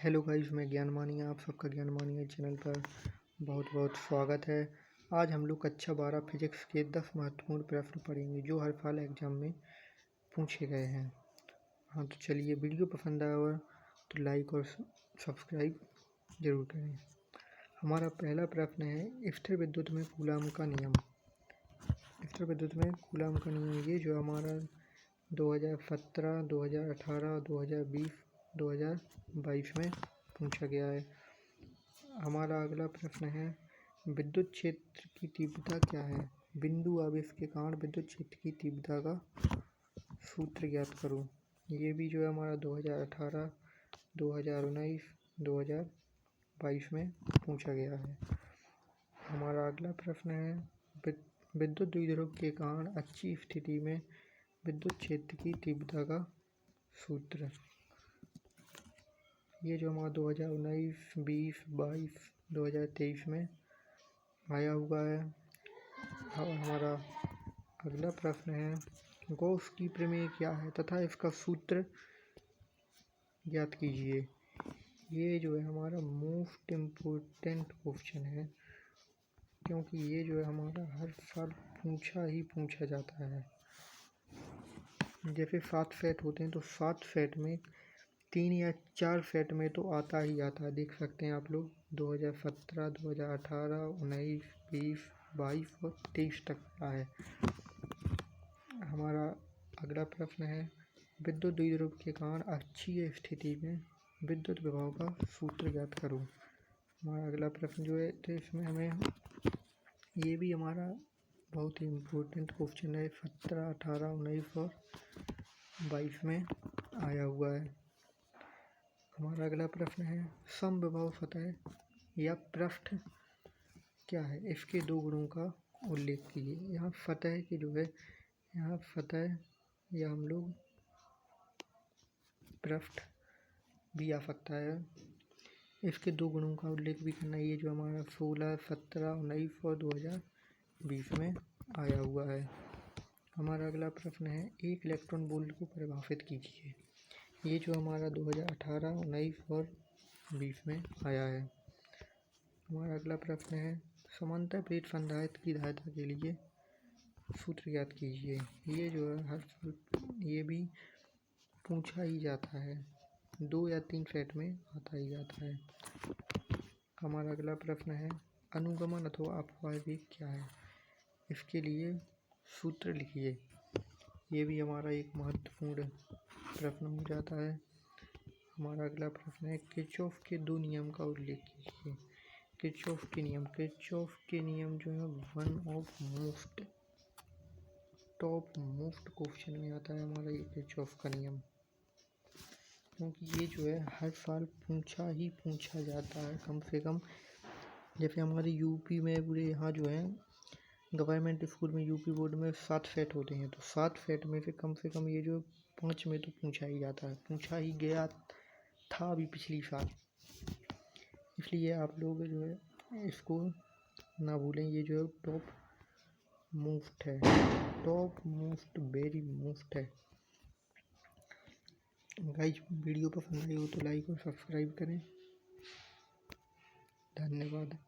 Hello guys, मैं ज्ञान मानिया आप सबका ज्ञान मानिया चैनल पर बहुत बहुत स्वागत है। आज हम लोग कक्षा 12 फिजिक्स के 10 महत्वपूर्ण प्रश्न पढ़ेंगे जो हर साल एग्जाम में पूछे गए हैं। हाँ तो चलिए, वीडियो पसंद आया हो तो लाइक और सब्सक्राइब जरूर करें। हमारा पहला प्रश्न है, स्थिर विद्युत में कूलाम का नियम। स्थिर विद्युत में कूलाम का नियम ये जो हमारा 2017, 2018, 2020, 2022 में पूछा गया है। हमारा अगला प्रश्न है, विद्युत क्षेत्र की तीव्रता क्या है। बिंदु आवेश के कारण विद्युत क्षेत्र की तीव्रता का सूत्र ज्ञात करो। ये भी जो है हमारा 2018, 2019, 2022 में पूछा गया है। हमारा अगला प्रश्न है, विद्युत द्विध्रुव के कारण अच्छी स्थिति में विद्युत क्षेत्र की तीव्रता का सूत्र। ये जो हमारा 2019, 20, 22, 2023 में आया हुआ है। और हमारा अगला प्रश्न है, गॉस की प्रमेय क्या है तथा इसका सूत्र ज्ञात कीजिए। ये जो है हमारा मोस्ट इम्पोर्टेंट क्वेश्चन है, क्योंकि ये जो है हमारा हर साल पूछा जाता है। जैसे 7 सेट होते हैं तो 7 सेट में 3 या 4 सेट में तो आता ही आता है। देख सकते हैं आप लोग 2017, 2018, 19, 20, 22 और 23 तक का है। हमारा अगला प्रश्न है, विद्युत द्विध्रुव के कारण अक्षीय स्थिति में विद्युत विभव का सूत्र ज्ञात करो। हमारा अगला प्रश्न जो है तो इसमें हमें ये भी हमारा बहुत ही इम्पोर्टेंट क्वेश्चन है। 17, 18, 19 और 22 में आया हुआ है। हमारा अगला प्रश्न है, समविभव सतह या पृष्ठ क्या है, इसके 2 गुणों का उल्लेख कीजिए। यहाँ सतह की जो है, यहाँ सतह या हम लोग पृष्ठ भी आ सकता है, इसके 2 गुणों का उल्लेख भी करना। ये जो हमारा 16, 17, 19 और 2020 में आया हुआ है। हमारा अगला प्रश्न है, एक इलेक्ट्रॉन वोल्ट को परिभाषित कीजिए। ये जो हमारा 2018, 19 और 20 में आया है। हमारा अगला प्रश्न है, समांतर प्लेट संधारित्र की धारिता के लिए सूत्र ज्ञात कीजिए। ये जो है हर साल ये भी पूछा ही जाता है, 2 या 3 सेट में आता ही जाता है। हमारा अगला प्रश्न है, अनुगमन अथवा अपवाय वेग क्या है, इसके लिए सूत्र लिखिए। ये भी हमारा एक महत्वपूर्ण प्रश्न हो जाता है। हमारा अगला प्रश्न है, किरचॉफ के 2 नियम का उल्लेख कीजिए। किरचॉफ के नियम जो है one of top most question में आता है हमारा ये किरचॉफ का नियम, क्योंकि ये जो है हर साल पूछा जाता है कम से कम। जैसे हमारे यूपी में पूरे यहाँ जो है गवर्नमेंट स्कूल में, यूपी बोर्ड में 7 सेट होते हैं, तो 7 सेट में से कम ये जो 5 में तो पूछा ही जाता है, पूछा ही गया था अभी पिछली साल। इसलिए आप लोग जो है इसको ना भूलें। ये जो है टॉप मोस्ट वेरी मोस्ट है। गाइस, वीडियो पसंद आई हो तो लाइक और सब्सक्राइब करें। धन्यवाद।